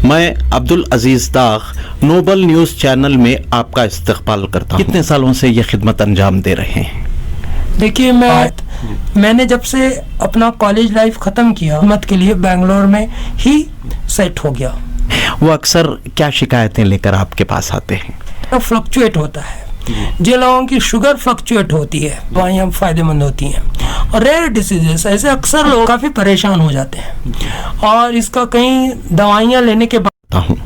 मैं अब्दुल अजीज दाग Nobel news channel में आपका इस्तकबाल करता हूँ। कितने सालों से ये खिदमत अंजाम दे रहे हैं? देखिए, मैंने जब से अपना कॉलेज लाइफ ख़त्म किया, खिदमत के लिए बेंगलोर में ही सेट हो गया। वो अक्सर क्या शिकायतें लेकर आपके पास आते हैं? तो फ्लक्चुएट होता है, जिन लोगों की शुगर फ्लक्चुएट होती है दवाइयाँ फायदेमंद होती हैं, और रेयर डिसीजेस ऐसे अक्सर लोग काफ़ी परेशान हो जाते हैं और इसका कई दवाइयाँ लेने के बाद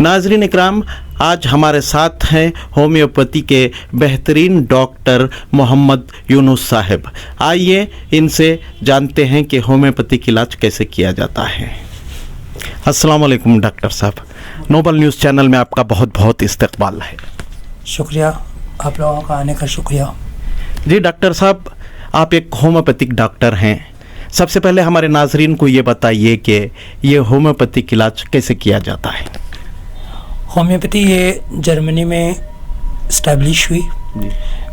नाज़रीन इकराम, आज हमारे साथ हैं होम्योपैथी के बेहतरीन डॉक्टर मोहम्मद यूनुस साहब। आइए इनसे जानते हैं कि होम्योपैथिक इलाज कैसे किया जाता है। अस्सलाम वालेकुम डॉक्टर साहब, नोबल न्यूज़ चैनल में आपका बहुत बहुत इस्तकबाल है। शुक्रिया, आप लोगों का आने का शुक्रिया। जी डॉक्टर साहब, आप एक होम्योपैथिक डॉक्टर हैं। सबसे पहले हमारे नाजरीन को ये बताइए कि ये होम्योपैथिक इलाज कैसे किया जाता है। होम्योपैथी ये जर्मनी में इस्टेब्लिश हुई,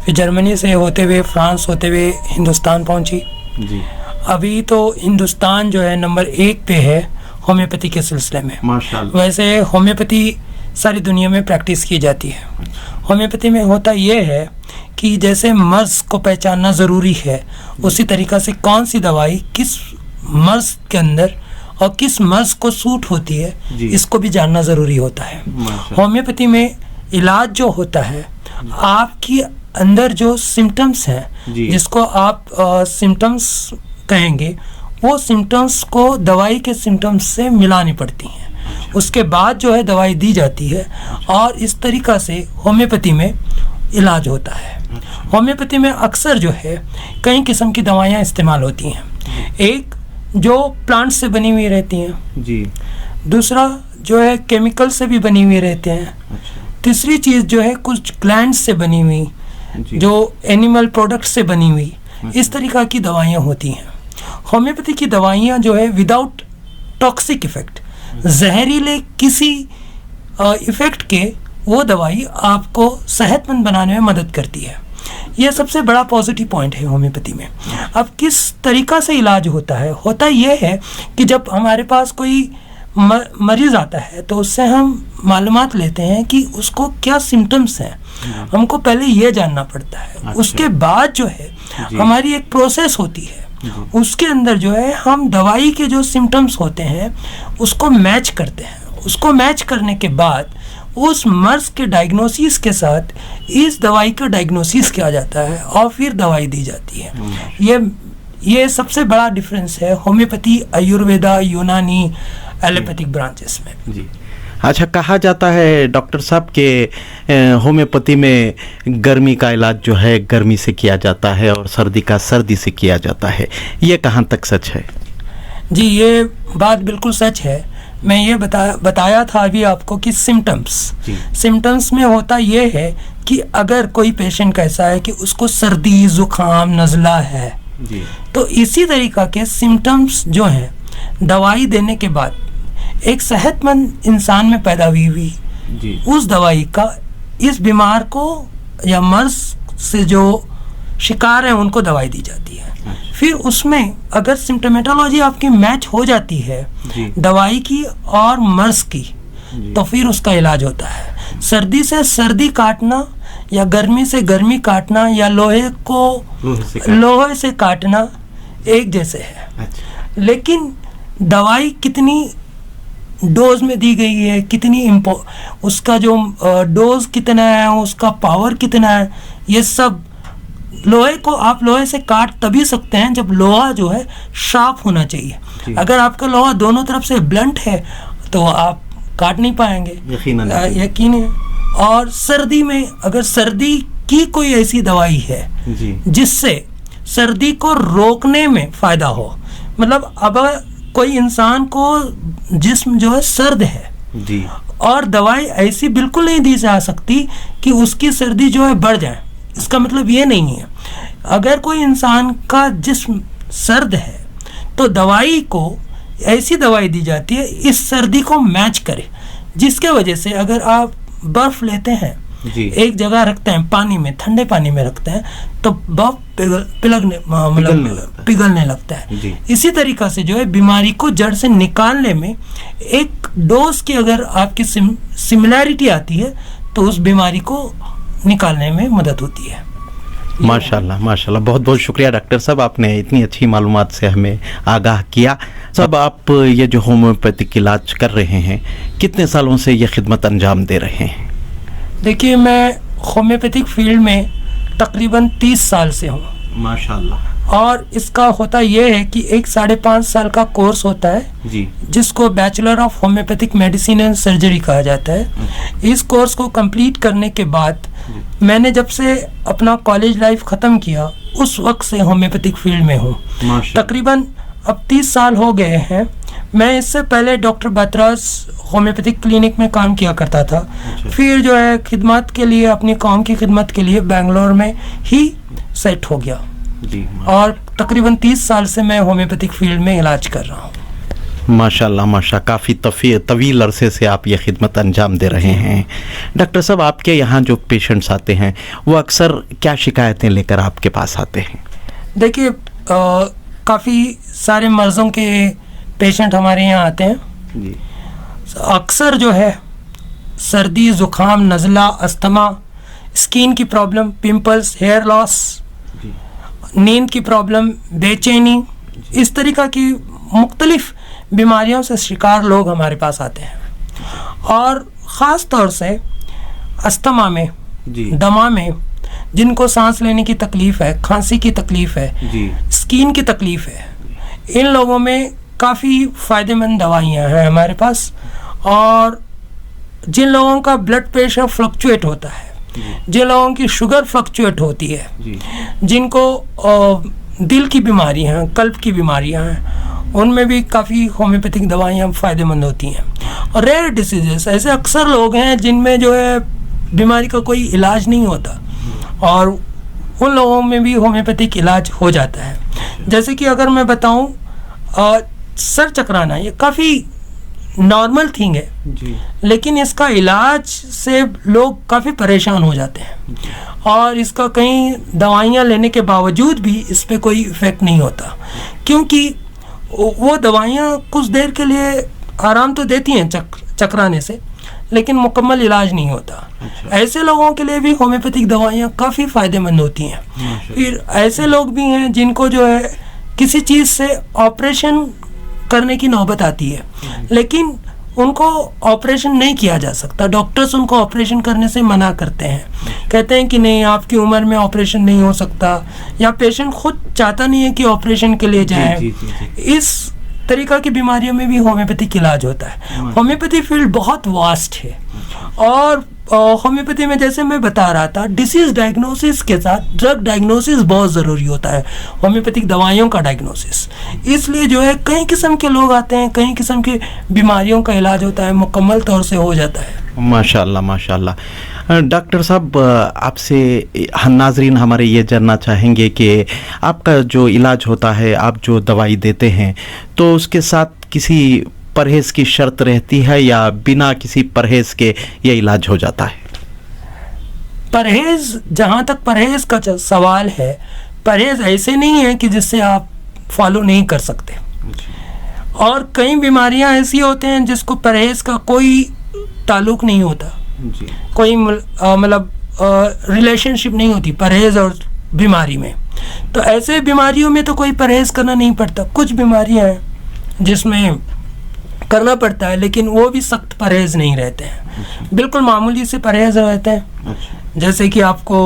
फिर जर्मनी से होते हुए फ्रांस होते हुए हिंदुस्तान पहुंची। जी। अभी तो हिंदुस्तान जो है नंबर 1 पे है होम्योपैथी के सिलसिले में। माशाल्लाह। वैसे होम्योपैथी सारी दुनिया में प्रैक्टिस की जाती है। होम्योपैथी में होता ये है कि जैसे मर्ज़ को पहचानना ज़रूरी है, उसी तरीक़ा से कौन सी दवाई किस मर्ज़ के अंदर और किस मर्ज़ को सूट होती है, इसको भी जानना ज़रूरी होता है। होम्योपैथी में इलाज जो होता है, आपकी अंदर जो सिम्टम्स हैं, जिसको आप सिम्टम्स कहेंगे, वो सिम्टम्स को दवाई के सिम्टम्स से मिलानी पड़ती हैं। उसके बाद जो है दवाई दी जाती है और इस तरीक़ा से होम्योपैथी में इलाज होता है। होम्योपैथी में अक्सर जो है कई किस्म की दवाइयाँ इस्तेमाल होती हैं। एक जो प्लांट से बनी हुई रहती हैं जी, दूसरा जो है केमिकल से भी बनी हुई रहते हैं। तीसरी चीज़ जो है कुछ ग्लैंड से बनी हुई, जो एनिमल प्रोडक्ट से बनी हुई, इस तरीक़ा की दवाइयाँ होती हैं। होम्योपैथी की दवाइयाँ जो है विदाउट टॉक्सिक इफ़ेक्ट, जहरीले किसी इफ़ेक्ट के, वो दवाई आपको सेहतमंद बनाने में मदद करती है। यह सबसे बड़ा पॉजिटिव पॉइंट है होम्योपैथी में। अब किस तरीक़ा से इलाज होता है, होता यह है कि जब हमारे पास कोई मरीज़ आता है तो उससे हम मालूमात लेते हैं कि उसको क्या सिम्टम्स हैं, हमको पहले ये जानना पड़ता है। उसके बाद जो है हमारी एक प्रोसेस होती है, उसके अंदर जो है हम दवाई के जो सिम्टम्स होते हैं उसको मैच करते हैं। उसको मैच करने के बाद उस मर्ज़ के डायग्नोसिस के साथ इस दवाई का डायग्नोसिस किया जाता है और फिर दवाई दी जाती है। ये सबसे बड़ा डिफरेंस है होम्योपैथी, आयुर्वेदा, यूनानी, एलोपैथिक ब्रांचेस में। जी। अच्छा, कहा जाता है डॉक्टर साहब के होम्योपैथी में गर्मी का इलाज जो है गर्मी से किया जाता है और सर्दी का सर्दी से किया जाता है। ये कहाँ तक सच है? जी, ये बात बिल्कुल सच है। मैं ये बताया था अभी आपको कि सिम्टम्स में होता ये है कि अगर कोई पेशेंट का ऐसा है कि उसको सर्दी, ज़ुकाम, नज़ला है, तो इसी तरीक़ा के सिम्टम्स जो हैं दवाई देने के बाद एक सेहतमंद इंसान में पैदा हुई उस दवाई का इस बीमार को या मर्ज़ से जो शिकार हैं उनको दवाई दी जाती है। फिर उसमें अगर सिम्टोमेटोलॉजी आपकी मैच हो जाती है दवाई की और मर्ज़ की, तो फिर उसका इलाज होता है। सर्दी से सर्दी काटना या गर्मी से गर्मी काटना या लोहे से काटना एक जैसे है। लेकिन दवाई कितनी डोज में दी गई है, कितनी उसका जो डोज कितना है, उसका पावर कितना है, ये सब लोहे को आप लोहे से काट तभी सकते हैं जब लोहा जो है शार्प होना चाहिए। अगर आपका लोहा दोनों तरफ से ब्लंट है तो आप काट नहीं पाएंगे, यकीन है। और सर्दी में अगर सर्दी की कोई ऐसी दवाई है जिससे सर्दी को रोकने में फ़ायदा हो, मतलब अब कोई इंसान को जिस्म जो है सर्द है जी, और दवाई ऐसी बिल्कुल नहीं दी जा सकती कि उसकी सर्दी जो है बढ़ जाए। इसका मतलब ये नहीं है, अगर कोई इंसान का जिस्म सर्द है तो दवाई को ऐसी दवाई दी जाती है इस सर्दी को मैच करे, जिसके वजह से अगर आप बर्फ़ लेते हैं जी। एक जगह रखते हैं पानी में, ठंडे पानी में रखते हैं, तो बर्फ पिघलने लगता है। जी। इसी तरीका से जो है बीमारी को जड़ से निकालने में एक डोज की अगर आपकी सिमिलैरिटी आती है तो उस बीमारी को निकालने में मदद होती है। माशाल्लाह माशाल्लाह, बहुत बहुत शुक्रिया डॉक्टर साहब, आपने इतनी अच्छी मालूमात से हमें आगाह किया। सब आप ये जो होम्योपैथिक इलाज कर रहे हैं, कितने सालों से ये खिदमत अंजाम दे रहे हैं? देखिए, मैं होम्योपैथिक फील्ड में तकरीबन 30 साल से हूँ। माशाल्लाह। और इसका होता यह है कि एक 5.5 साल का कोर्स होता है जी। जिसको bachelor of homeopathic medicine and surgery कहा जाता है। इस कोर्स को कंप्लीट करने के बाद मैंने जब से अपना कॉलेज लाइफ ख़त्म किया उस वक्त से होम्योपैथिक फील्ड में हूँ। तकरीबन अब 30 साल हो गए हैं। मैं इससे पहले डॉक्टर बतराज होम्योपैथिक क्लिनिक में काम किया करता था। फिर जो है खिदमत के लिए, अपनी कौम की खिदमत के लिए बेंगलोर में ही सेट हो गया जी। और तकरीबन 30 साल से मैं होम्योपैथिक फील्ड में इलाज कर रहा हूँ। माशाल्लाह माशाल्लाह, काफ़ी तवील अरसे से आप ये खिदमत अंजाम दे रहे हैं। डॉक्टर साहब, आपके यहाँ जो पेशेंट्स आते हैं वो अक्सर क्या शिकायतें लेकर आपके पास आते हैं? देखिए, काफ़ी सारे मर्ज़ों के पेशेंट हमारे यहाँ आते हैं जी। अक्सर जो है सर्दी, ज़ुकाम, नज़ला, अस्थमा, स्किन की प्रॉब्लम, पिंपल्स, हेयर लॉस, नींद की प्रॉब्लम, बेचैनी, इस तरीक़ा की मुख्तलिफ बीमारियों से शिकार लोग हमारे पास आते हैं। और ख़ास तौर से अस्थमा में, दमा में, जिनको सांस लेने की तकलीफ़ है, खांसी की तकलीफ़ है जी। स्किन की तकलीफ़ है, इन लोगों में काफ़ी फ़ायदेमंद दवाइयाँ हैं हमारे पास। और जिन लोगों का ब्लड प्रेशर फ्लक्चुएट होता है, जिन लोगों की शुगर फ्लक्चुएट होती है, जिनको दिल की बीमारी हैं, कल्ब की बीमारियां हैं, उनमें भी काफ़ी होम्योपैथिक दवाइयाँ फ़ायदेमंद होती हैं। और रेयर डिसीजेस, ऐसे अक्सर लोग हैं जिनमें जो है बीमारी का कोई इलाज नहीं होता और उन लोगों में भी होम्योपैथिक इलाज हो जाता है। जैसे कि अगर मैं बताऊं, सर चकराना ये काफ़ी नॉर्मल थिंग है जी। लेकिन इसका इलाज से लोग काफ़ी परेशान हो जाते हैं और इसका कई दवाइयाँ लेने के बावजूद भी इस पर कोई इफ़ेक्ट नहीं होता, क्योंकि वो दवाइयाँ कुछ देर के लिए आराम तो देती हैं चकराने से, लेकिन मुकम्मल इलाज नहीं होता। ऐसे लोगों के लिए भी होम्योपैथिक दवाइयाँ काफ़ी फ़ायदेमंद होती हैं। फिर ऐसे लोग भी हैं जिनको जो है किसी चीज़ से ऑपरेशन करने की नौबत आती है, लेकिन उनको ऑपरेशन नहीं किया जा सकता। डॉक्टर्स उनको ऑपरेशन करने से मना करते हैं, कहते हैं कि नहीं, आपकी उम्र में ऑपरेशन नहीं हो सकता, या पेशेंट खुद चाहता नहीं है कि ऑपरेशन के लिए जाए। इस तरीक़ा की बीमारियों में भी होम्योपैथिक इलाज होता है। होम्योपैथी फील्ड बहुत वास्ट है और होम्योपैथी में जैसे मैं बता रहा था, डिसीज़ डायग्नोसिस के साथ ड्रग डायग्नोसिस बहुत ज़रूरी होता है, होम्योपैथिक दवाइयों का डायग्नोसिस। इसलिए जो है कई किस्म के लोग आते हैं, कई किस्म की बीमारियों का इलाज होता है, मुकम्मल तौर से हो जाता है। माशाल्लाह माशाल्लाह। डॉक्टर साहब, आपसे नाज़रीन हमारे ये जानना चाहेंगे कि आपका जो इलाज होता है, आप जो दवाई देते हैं, तो उसके साथ किसी परहेज़ की शर्त रहती है या बिना किसी परहेज़ के ये इलाज हो जाता है? परहेज़, जहाँ तक परहेज़ का सवाल है, परहेज़ ऐसे नहीं है कि जिससे आप फॉलो नहीं कर सकते। और कई बीमारियाँ ऐसी होते हैं जिसको परहेज़ का कोई ताल्लुक़ नहीं होता जी। कोई मतलब रिलेशनशिप नहीं होती परहेज़ और बीमारी में। तो ऐसे बीमारियों में तो कोई परहेज़ करना नहीं पड़ता। कुछ बीमारियाँ हैं जिसमें करना पड़ता है, लेकिन वो भी सख्त परहेज़ नहीं रहते हैं, बिल्कुल मामूली से परहेज़ रहते हैं। जैसे कि आपको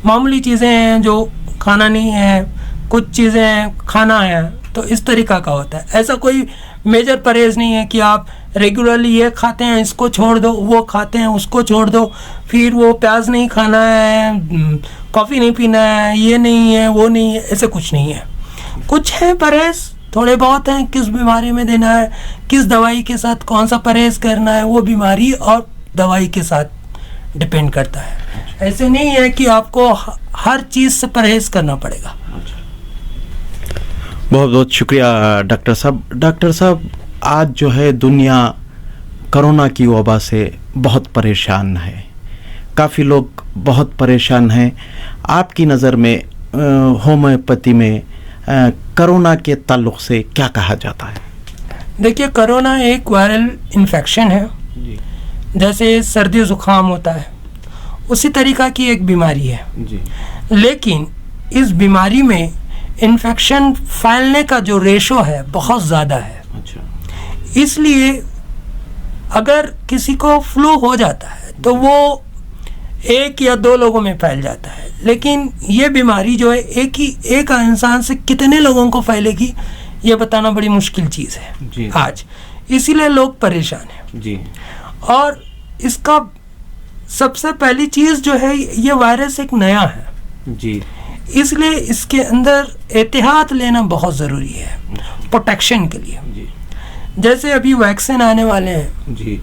मामूली चीज़ें हैं जो खाना नहीं है, कुछ चीज़ें खाना है, तो इस तरीक़ा का होता है। ऐसा कोई मेजर परहेज़ नहीं है कि आप रेगुलरली ये खाते हैं, इसको छोड़ दो, वो खाते हैं, उसको छोड़ दो, फिर वो प्याज नहीं खाना है, कॉफ़ी नहीं पीना है, ये नहीं है, वो नहीं है, ऐसे कुछ नहीं है। कुछ है परहेज़, थोड़े बहुत हैं, किस बीमारी में देना है, किस दवाई के साथ कौन सा परहेज़ करना है, वो बीमारी और दवाई के साथ डिपेंड करता है। ऐसे नहीं है कि आपको हर चीज़ से परहेज़ करना पड़ेगा। बहुत बहुत शुक्रिया डॉक्टर साहब। डॉक्टर साहब, आज जो है दुनिया कोरोना की वबा से बहुत परेशान है। काफ़ी लोग बहुत परेशान हैं। आपकी नज़र में होम्योपैथी में कोरोना के ताल्लुक़ से क्या कहा जाता है? देखिए, कोरोना एक वायरल इन्फेक्शन है जी जैसे सर्दी ज़ुकाम होता है, उसी तरीक़ा की एक बीमारी है जी। लेकिन इस बीमारी में इन्फेक्शन फैलने का जो रेशो है बहुत ज़्यादा है। अच्छा। इसलिए अगर किसी को फ्लू हो जाता है तो वो 1 या 2 लोगों में फैल जाता है, लेकिन ये बीमारी जो है एक इंसान से कितने लोगों को फैलेगी ये बताना बड़ी मुश्किल चीज़ है जी। आज। इसीलिए लोग परेशान हैं जी। और इसका सबसे पहली चीज़ जो है, ये वायरस एक नया है जी। इसलिए इसके अंदर एहतियात लेना बहुत ज़रूरी है प्रोटेक्शन के लिए। जी जैसे अभी वैक्सीन आने वाले हैं जी।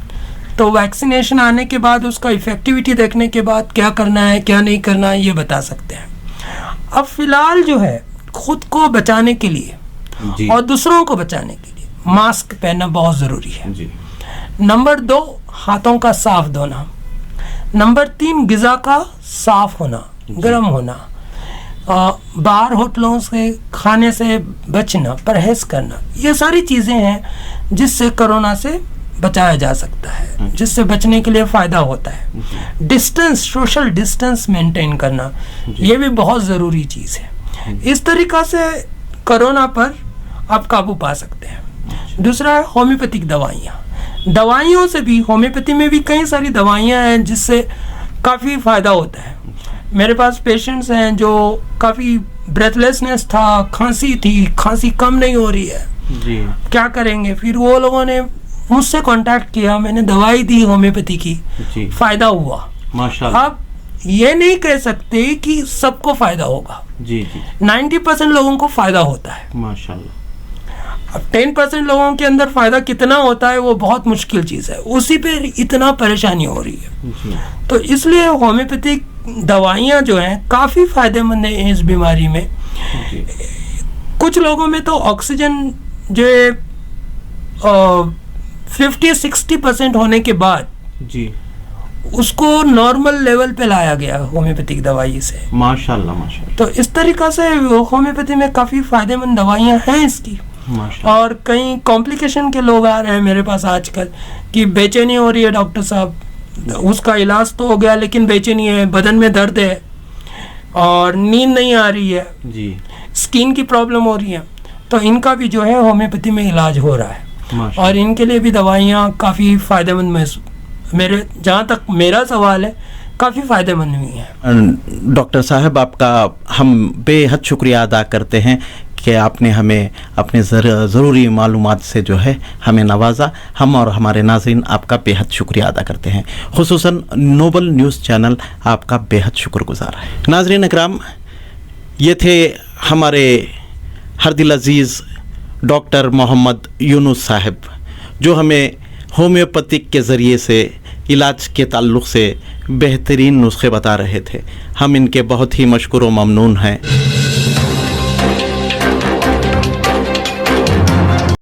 तो वैक्सीनेशन आने के बाद उसका इफ़ेक्टिविटी देखने के बाद क्या करना है क्या नहीं करना है ये बता सकते हैं। अब फिलहाल जो है खुद को बचाने के लिए जी। और दूसरों को बचाने के लिए मास्क पहनना बहुत ज़रूरी है। जी। नंबर 2, हाथों का साफ धोना। नंबर 3, ग़िज़ा का साफ होना, गर्म होना। बाहर होटलों से खाने से बचना, परहेज़ करना, ये सारी चीज़ें हैं जिससे कोरोना से बचाया जा सकता है, जिससे बचने के लिए फ़ायदा होता है। डिस्टेंस, सोशल डिस्टेंस मेंटेन करना, ये भी बहुत ज़रूरी चीज़ है। इस तरीक़ा से कोरोना पर आप काबू पा सकते हैं। दूसरा है होम्योपैथिक दवाइयाँ। दवाइयों से भी, होम्योपैथी में भी कई सारी दवाइयाँ हैं जिससे काफ़ी फ़ायदा होता है। मेरे पास पेशेंट्स हैं जो काफ़ी ब्रेथलेसनेस था, खांसी थी, खांसी कम नहीं हो रही है जी। क्या करेंगे, फिर वो लोगों ने मुझसे कांटेक्ट किया, मैंने दवाई दी होम्योपैथी की, जी। फ़ायदा हुआ। माशाल्लाह। अब ये नहीं कह सकते कि सबको फ़ायदा होगा। जी जी। 90% लोगों को फ़ायदा होता है। माशाल्लाह। अब 10% लोगों के अंदर फ़ायदा कितना होता है वो बहुत मुश्किल चीज़ है, उसी पे इतना परेशानी हो रही है। जी। तो इसलिए होम्योपैथिक दवाइयाँ जो हैं काफ़ी फ़ायदेमंद हैं इस बीमारी में। जी। कुछ लोगों में तो ऑक्सीजन जो 50-60% होने के बाद जी। उसको नॉर्मल लेवल पे लाया गया होम्योपैथिक दवाई से। माशाल्लाह माशाल्लाह। तो इस तरीक़ा से होम्योपैथी में काफ़ी फ़ायदेमंद दवाइयाँ हैं इसकी। माशाल्लाह। और कई कॉम्प्लिकेशन के लोग आ रहे हैं मेरे पास आजकल कि बेचैनी हो रही है डॉक्टर साहब, उसका इलाज तो हो गया लेकिन बेचैनी है, बदन में दर्द है और नींद नहीं आ रही है जी। स्किन की प्रॉब्लम हो रही है, तो इनका भी जो है होम्योपैथी में इलाज हो रहा है माशाल्लाह। और इनके लिए भी दवाइयाँ काफ़ी फ़ायदेमंद मेरे जहाँ तक मेरा सवाल है काफ़ी फ़ायदेमंद हुई हैं। डॉक्टर साहब, आपका हम बेहद शुक्रिया अदा करते हैं कि आपने हमें अपने ज़रूरी मालूमात से जो है हमें नवाजा। हम और हमारे नाज़रीन आपका बेहद शुक्रिया अदा करते हैं, खुसूसन नोबल न्यूज़ चैनल आपका बेहद शुक्रगुजार है। नाज़रीन इकराम, ये थे हमारे हर दिल अज़ीज़ डॉक्टर मोहम्मद यूनुस साहब, जो हमें होम्योपैथिक के ज़रिए से इलाज के ताल्लुक़ से बेहतरीन नुस्खे बता रहे थे। हम इनके बहुत ही मशकूर व ममनून हैं।